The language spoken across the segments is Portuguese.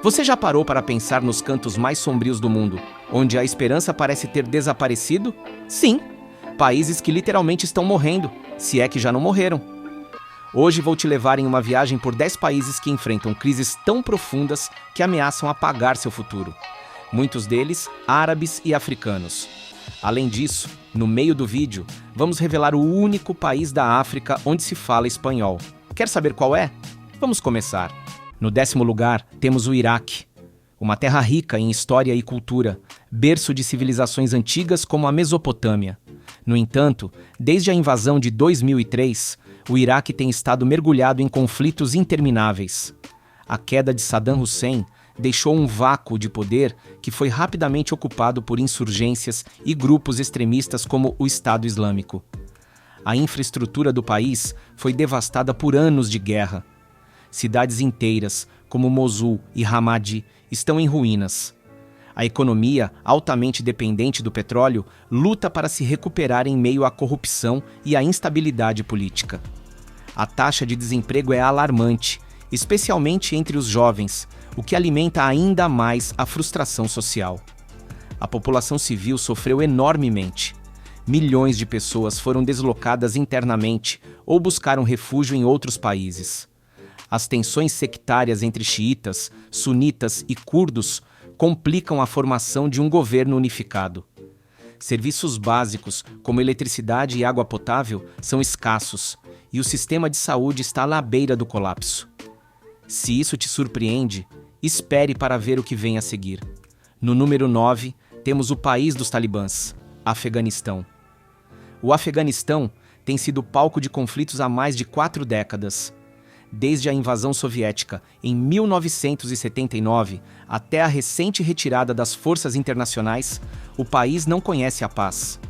Você já parou para pensar nos cantos mais sombrios do mundo, onde a esperança parece ter desaparecido? Sim, países que literalmente estão morrendo, se é que já não morreram. Hoje vou te levar em uma viagem por 10 países que enfrentam crises tão profundas que ameaçam apagar seu futuro. Muitos deles árabes e africanos. Além disso, no meio do vídeo, vamos revelar o único país da África onde se fala espanhol. Quer saber qual é? Vamos começar. No 10º lugar, temos o Iraque, uma terra rica em história e cultura, berço de civilizações antigas como a Mesopotâmia. No entanto, desde a invasão de 2003, o Iraque tem estado mergulhado em conflitos intermináveis. A queda de Saddam Hussein deixou um vácuo de poder que foi rapidamente ocupado por insurgências e grupos extremistas como o Estado Islâmico. A infraestrutura do país foi devastada por anos de guerra. Cidades inteiras, como Mosul e Ramadi, estão em ruínas. A economia, altamente dependente do petróleo, luta para se recuperar em meio à corrupção e à instabilidade política. A taxa de desemprego é alarmante, especialmente entre os jovens, o que alimenta ainda mais a frustração social. A população civil sofreu enormemente. Milhões de pessoas foram deslocadas internamente ou buscaram refúgio em outros países. As tensões sectárias entre xiitas, sunitas e curdos complicam a formação de um governo unificado. Serviços básicos, como eletricidade e água potável, são escassos, e o sistema de saúde está à beira do colapso. Se isso te surpreende, espere para ver o que vem a seguir. No número 9, temos o país dos talibãs, Afeganistão. O Afeganistão tem sido palco de conflitos há mais de 4 décadas. Desde a invasão soviética, em 1979, até a recente retirada das forças internacionais, o país não conhece a paz.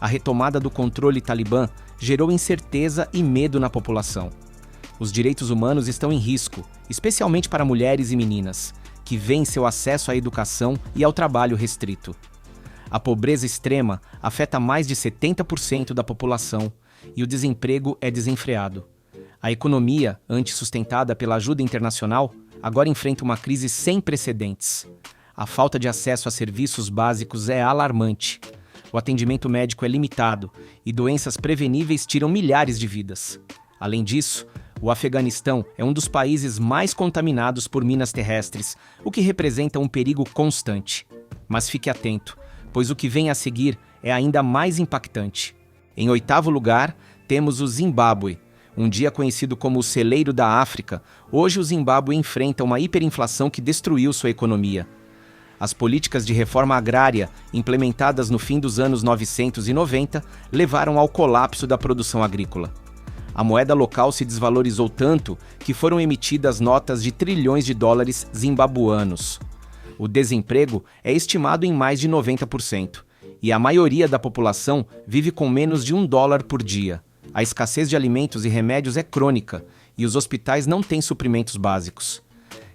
A retomada do controle talibã gerou incerteza e medo na população. Os direitos humanos estão em risco, especialmente para mulheres e meninas, que veem seu acesso à educação e ao trabalho restrito. A pobreza extrema afeta mais de 70% da população e o desemprego é desenfreado. A economia, antes sustentada pela ajuda internacional, agora enfrenta uma crise sem precedentes. A falta de acesso a serviços básicos é alarmante. O atendimento médico é limitado e doenças preveníveis tiram milhares de vidas. Além disso, o Afeganistão é um dos países mais contaminados por minas terrestres, o que representa um perigo constante. Mas fique atento, pois o que vem a seguir é ainda mais impactante. Em 8º lugar, temos o Zimbábue. Um dia conhecido como o celeiro da África, hoje o Zimbábue enfrenta uma hiperinflação que destruiu sua economia. As políticas de reforma agrária, implementadas no fim dos anos 990, levaram ao colapso da produção agrícola. A moeda local se desvalorizou tanto que foram emitidas notas de trilhões de dólares zimbabuanos. O desemprego é estimado em mais de 90%, e a maioria da população vive com menos de $1 por dia. A escassez de alimentos e remédios é crônica e os hospitais não têm suprimentos básicos.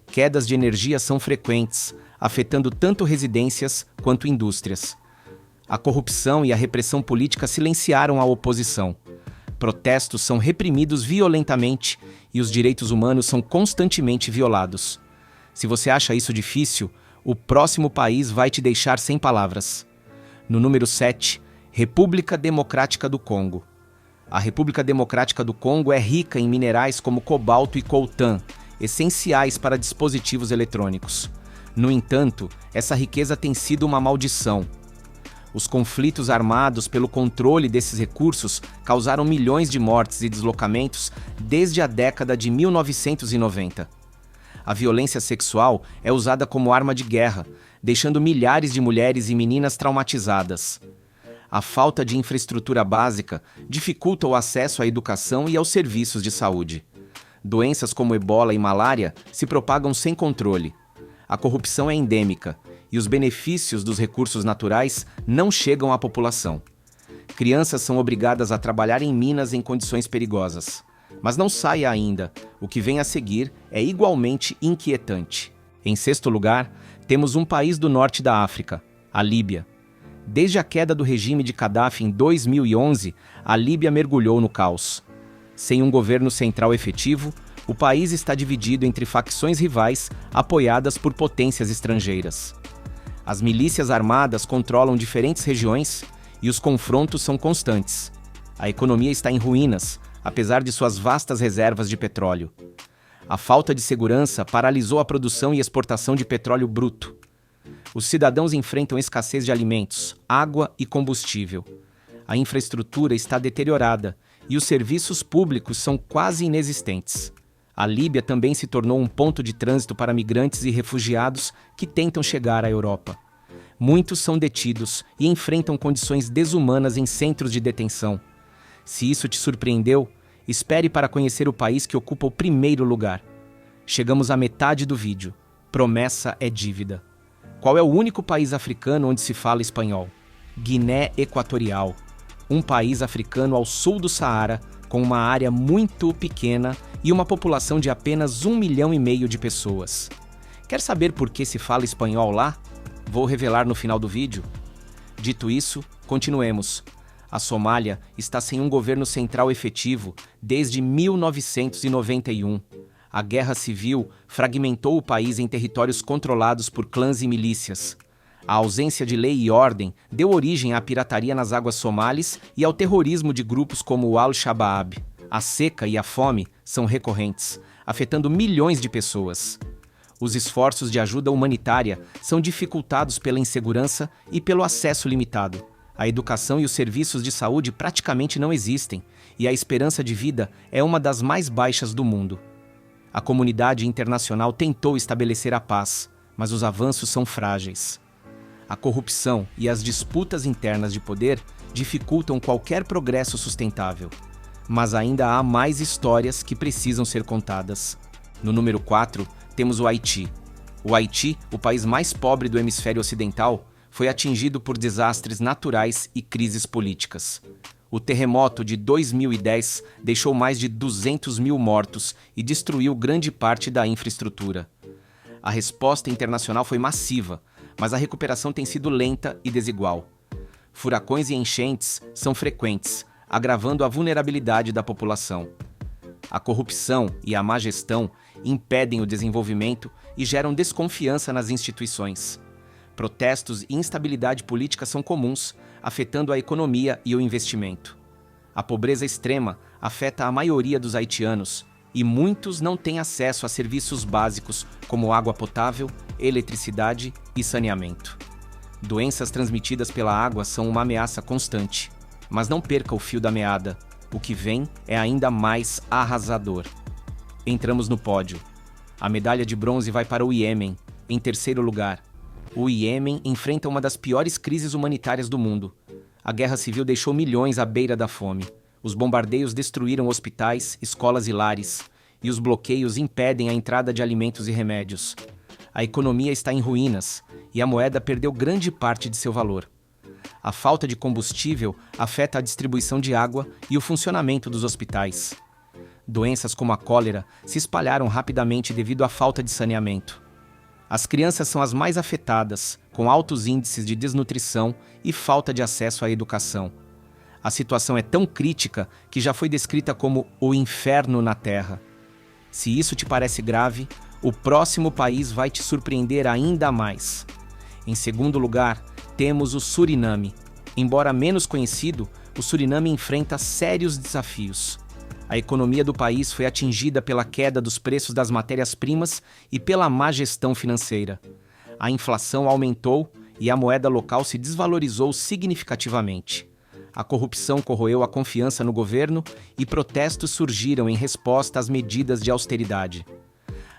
Quedas de energia são frequentes, afetando tanto residências quanto indústrias. A corrupção e a repressão política silenciaram a oposição. Protestos são reprimidos violentamente e os direitos humanos são constantemente violados. Se você acha isso difícil, o próximo país vai te deixar sem palavras. No número 7, República Democrática do Congo. A República Democrática do Congo é rica em minerais como cobalto e coltan, essenciais para dispositivos eletrônicos. No entanto, essa riqueza tem sido uma maldição. Os conflitos armados pelo controle desses recursos causaram milhões de mortes e deslocamentos desde a década de 1990. A violência sexual é usada como arma de guerra, deixando milhares de mulheres e meninas traumatizadas. A falta de infraestrutura básica dificulta o acesso à educação e aos serviços de saúde. Doenças como ebola e malária se propagam sem controle. A corrupção é endêmica e os benefícios dos recursos naturais não chegam à população. Crianças são obrigadas a trabalhar em minas em condições perigosas. Mas não saia ainda, o que vem a seguir é igualmente inquietante. Em 6º lugar, temos um país do norte da África, a Líbia. Desde a queda do regime de Gaddafi em 2011, a Líbia mergulhou no caos. Sem um governo central efetivo, O país está dividido entre facções rivais apoiadas por potências estrangeiras. As milícias armadas controlam diferentes regiões e os confrontos são constantes. A economia está em ruínas, apesar de suas vastas reservas de petróleo. A falta de segurança paralisou a produção e exportação de petróleo bruto. Os cidadãos enfrentam escassez de alimentos, água e combustível. A infraestrutura está deteriorada e os serviços públicos são quase inexistentes. A Líbia também se tornou um ponto de trânsito para migrantes e refugiados que tentam chegar à Europa. Muitos são detidos e enfrentam condições desumanas em centros de detenção. Se isso te surpreendeu, espere para conhecer o país que ocupa o primeiro lugar. Chegamos à metade do vídeo. Promessa é dívida. Qual é o único país africano onde se fala espanhol? Guiné Equatorial. Um país africano ao sul do Saara, com uma área muito pequena e uma população de apenas 1,5 milhão de pessoas. Quer saber por que se fala espanhol lá? Vou revelar no final do vídeo. Dito isso, continuemos. A Somália está sem um governo central efetivo desde 1991. A guerra civil fragmentou o país em territórios controlados por clãs e milícias. A ausência de lei e ordem deu origem à pirataria nas águas somalis e ao terrorismo de grupos como o Al-Shabaab. A seca e a fome são recorrentes, afetando milhões de pessoas. Os esforços de ajuda humanitária são dificultados pela insegurança e pelo acesso limitado. A educação e os serviços de saúde praticamente não existem, e a esperança de vida é uma das mais baixas do mundo. A comunidade internacional tentou estabelecer a paz, mas os avanços são frágeis. A corrupção e as disputas internas de poder dificultam qualquer progresso sustentável. Mas ainda há mais histórias que precisam ser contadas. No número 4, temos o Haiti. O Haiti, o país mais pobre do hemisfério ocidental, foi atingido por desastres naturais e crises políticas. O terremoto de 2010 deixou mais de 200 mil mortos e destruiu grande parte da infraestrutura. A resposta internacional foi massiva, mas a recuperação tem sido lenta e desigual. Furacões e enchentes são frequentes, agravando a vulnerabilidade da população. A corrupção e a má gestão impedem o desenvolvimento e geram desconfiança nas instituições. Protestos e instabilidade política são comuns, afetando a economia e o investimento. A pobreza extrema afeta a maioria dos haitianos e muitos não têm acesso a serviços básicos como água potável, eletricidade e saneamento. Doenças transmitidas pela água são uma ameaça constante, mas não perca o fio da meada. O que vem é ainda mais arrasador. Entramos no pódio. A medalha de bronze vai para o Iêmen, em terceiro lugar. O Iêmen enfrenta uma das piores crises humanitárias do mundo. A guerra civil deixou milhões à beira da fome. Os bombardeios destruíram hospitais, escolas e lares, e os bloqueios impedem a entrada de alimentos e remédios. A economia está em ruínas, e a moeda perdeu grande parte de seu valor. A falta de combustível afeta a distribuição de água e o funcionamento dos hospitais. Doenças como a cólera se espalharam rapidamente devido à falta de saneamento. As crianças são as mais afetadas, com altos índices de desnutrição e falta de acesso à educação. A situação é tão crítica que já foi descrita como o inferno na Terra. Se isso te parece grave, o próximo país vai te surpreender ainda mais. Em segundo lugar, temos o Suriname. Embora menos conhecido, o Suriname enfrenta sérios desafios. A economia do país foi atingida pela queda dos preços das matérias-primas e pela má gestão financeira. A inflação aumentou e a moeda local se desvalorizou significativamente. A corrupção corroeu a confiança no governo e protestos surgiram em resposta às medidas de austeridade.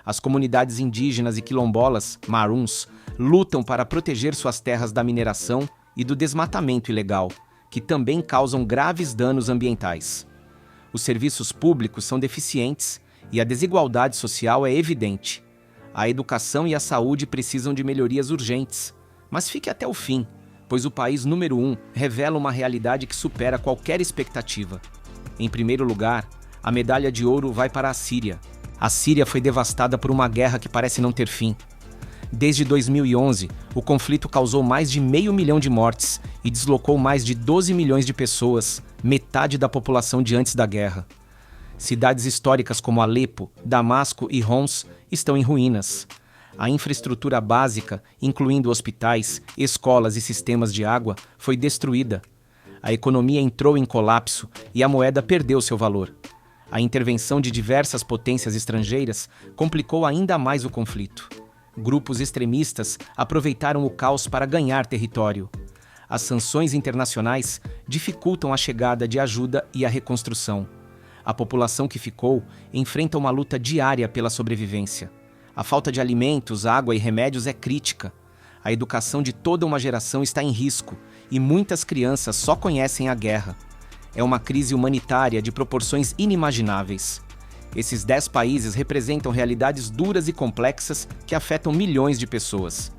As comunidades indígenas e quilombolas, maruns, lutam para proteger suas terras da mineração e do desmatamento ilegal, que também causam graves danos ambientais. Os serviços públicos são deficientes e a desigualdade social é evidente. A educação e a saúde precisam de melhorias urgentes. Mas fique até o fim, pois o país número 1 revela uma realidade que supera qualquer expectativa. Em primeiro lugar, a medalha de ouro vai para a Síria. A Síria foi devastada por uma guerra que parece não ter fim. Desde 2011, o conflito causou mais de 500 mil de mortes e deslocou mais de 12 milhões de pessoas, metade da população de antes da guerra. Cidades históricas como Alepo, Damasco e Homs estão em ruínas. A infraestrutura básica, incluindo hospitais, escolas e sistemas de água, foi destruída. A economia entrou em colapso e a moeda perdeu seu valor. A intervenção de diversas potências estrangeiras complicou ainda mais o conflito. Grupos extremistas aproveitaram o caos para ganhar território. As sanções internacionais dificultam a chegada de ajuda e a reconstrução. A população que ficou enfrenta uma luta diária pela sobrevivência. A falta de alimentos, água e remédios é crítica. A educação de toda uma geração está em risco e muitas crianças só conhecem a guerra. É uma crise humanitária de proporções inimagináveis. Esses 10 países representam realidades duras e complexas que afetam milhões de pessoas.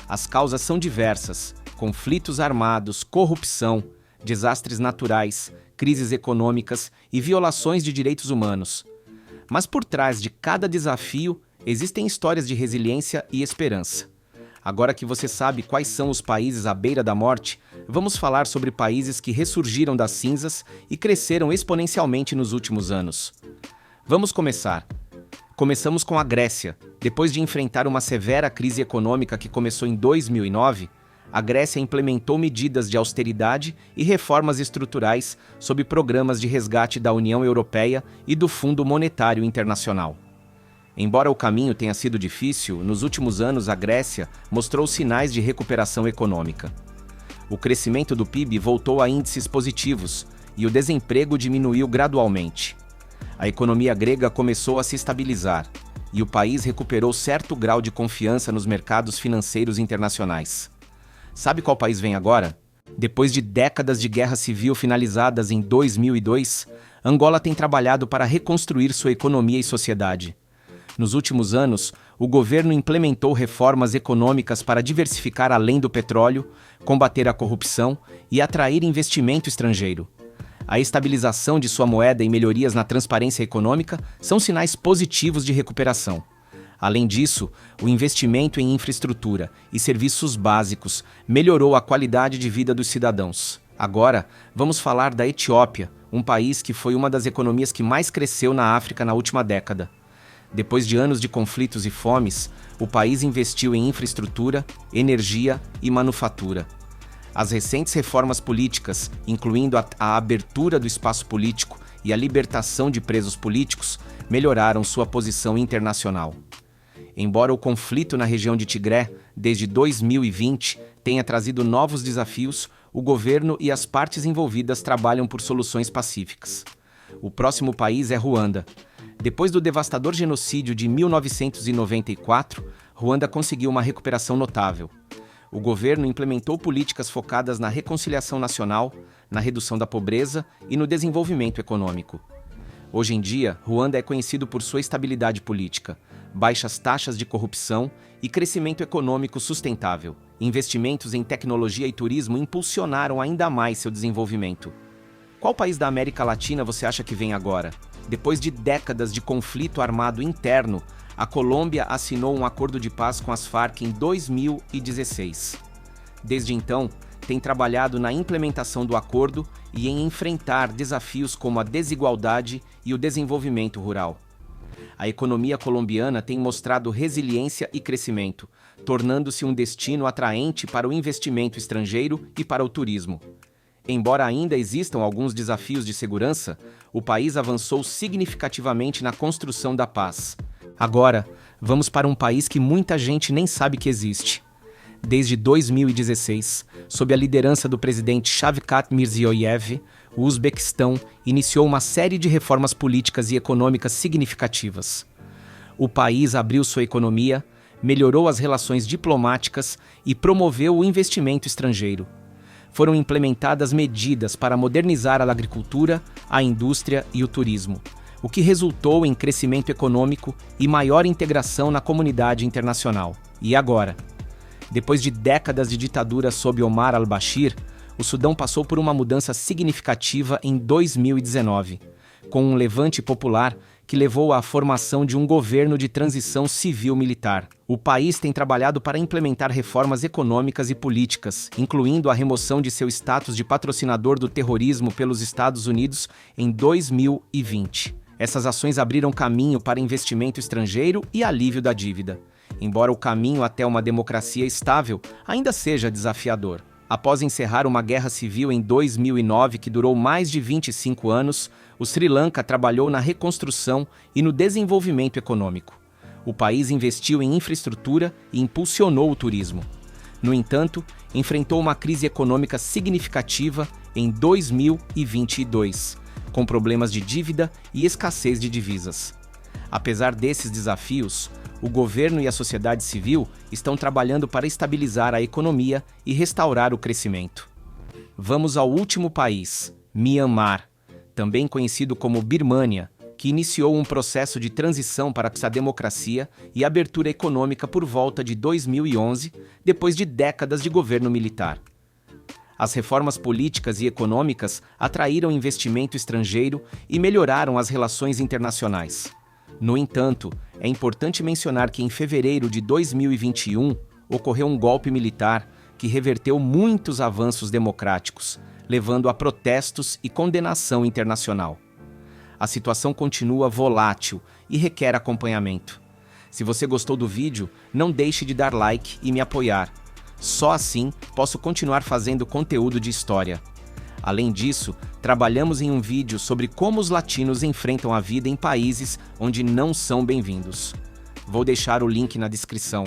As causas são diversas: conflitos armados, corrupção, desastres naturais, crises econômicas e violações de direitos humanos. Mas por trás de cada desafio, existem histórias de resiliência e esperança. Agora que você sabe quais são os países à beira da morte, vamos falar sobre países que ressurgiram das cinzas e cresceram exponencialmente nos últimos anos. Vamos começar. Começamos com a Grécia. Depois de enfrentar uma severa crise econômica que começou em 2009, a Grécia implementou medidas de austeridade e reformas estruturais sob programas de resgate da União Europeia e do Fundo Monetário Internacional. Embora o caminho tenha sido difícil, nos últimos anos a Grécia mostrou sinais de recuperação econômica. O crescimento do PIB voltou a índices positivos e o desemprego diminuiu gradualmente. A economia grega começou a se estabilizar e o país recuperou certo grau de confiança nos mercados financeiros internacionais. Sabe qual país vem agora? Depois de décadas de guerra civil finalizadas em 2002, Angola tem trabalhado para reconstruir sua economia e sociedade. Nos últimos anos, o governo implementou reformas econômicas para diversificar além do petróleo, combater a corrupção e atrair investimento estrangeiro. A estabilização de sua moeda e melhorias na transparência econômica são sinais positivos de recuperação. Além disso, o investimento em infraestrutura e serviços básicos melhorou a qualidade de vida dos cidadãos. Agora, vamos falar da Etiópia, um país que foi uma das economias que mais cresceu na África na última década. Depois de anos de conflitos e fomes, o país investiu em infraestrutura, energia e manufatura. As recentes reformas políticas, incluindo a abertura do espaço político e a libertação de presos políticos, melhoraram sua posição internacional. Embora o conflito na região de Tigré, desde 2020, tenha trazido novos desafios, o governo e as partes envolvidas trabalham por soluções pacíficas. O próximo país é Ruanda. Depois do devastador genocídio de 1994, Ruanda conseguiu uma recuperação notável. O governo implementou políticas focadas na reconciliação nacional, na redução da pobreza e no desenvolvimento econômico. Hoje em dia, Ruanda é conhecido por sua estabilidade política, baixas taxas de corrupção e crescimento econômico sustentável. Investimentos em tecnologia e turismo impulsionaram ainda mais seu desenvolvimento. Qual país da América Latina você acha que vem agora? Depois de décadas de conflito armado interno, a Colômbia assinou um acordo de paz com as Farc em 2016. Desde então, tem trabalhado na implementação do acordo e em enfrentar desafios como a desigualdade e o desenvolvimento rural. A economia colombiana tem mostrado resiliência e crescimento, tornando-se um destino atraente para o investimento estrangeiro e para o turismo. Embora ainda existam alguns desafios de segurança, o país avançou significativamente na construção da paz. Agora, vamos para um país que muita gente nem sabe que existe. Desde 2016, sob a liderança do presidente Shavkat Mirziyoyev, o Uzbequistão iniciou uma série de reformas políticas e econômicas significativas. O país abriu sua economia, melhorou as relações diplomáticas e promoveu o investimento estrangeiro. Foram implementadas medidas para modernizar a agricultura, a indústria e o turismo, o que resultou em crescimento econômico e maior integração na comunidade internacional. E agora? Depois de décadas de ditadura sob Omar al-Bashir, o Sudão passou por uma mudança significativa em 2019, com um levante popular que levou à formação de um governo de transição civil-militar. O país tem trabalhado para implementar reformas econômicas e políticas, incluindo a remoção de seu status de patrocinador do terrorismo pelos Estados Unidos em 2020. Essas ações abriram caminho para investimento estrangeiro e alívio da dívida, embora o caminho até uma democracia estável ainda seja desafiador. Após encerrar uma guerra civil em 2009 que durou mais de 25 anos, o Sri Lanka trabalhou na reconstrução e no desenvolvimento econômico. O país investiu em infraestrutura e impulsionou o turismo. No entanto, enfrentou uma crise econômica significativa em 2022, com problemas de dívida e escassez de divisas. Apesar desses desafios, o governo e a sociedade civil estão trabalhando para estabilizar a economia e restaurar o crescimento. Vamos ao último país, Myanmar, também conhecido como Birmânia, que iniciou um processo de transição para a democracia e abertura econômica por volta de 2011, depois de décadas de governo militar. As reformas políticas e econômicas atraíram investimento estrangeiro e melhoraram as relações internacionais. No entanto, é importante mencionar que em fevereiro de 2021 ocorreu um golpe militar que reverteu muitos avanços democráticos, levando a protestos e condenação internacional. A situação continua volátil e requer acompanhamento. Se você gostou do vídeo, não deixe de dar like e me apoiar. Só assim posso continuar fazendo conteúdo de história. Além disso, trabalhamos em um vídeo sobre como os latinos enfrentam a vida em países onde não são bem-vindos. Vou deixar o link na descrição.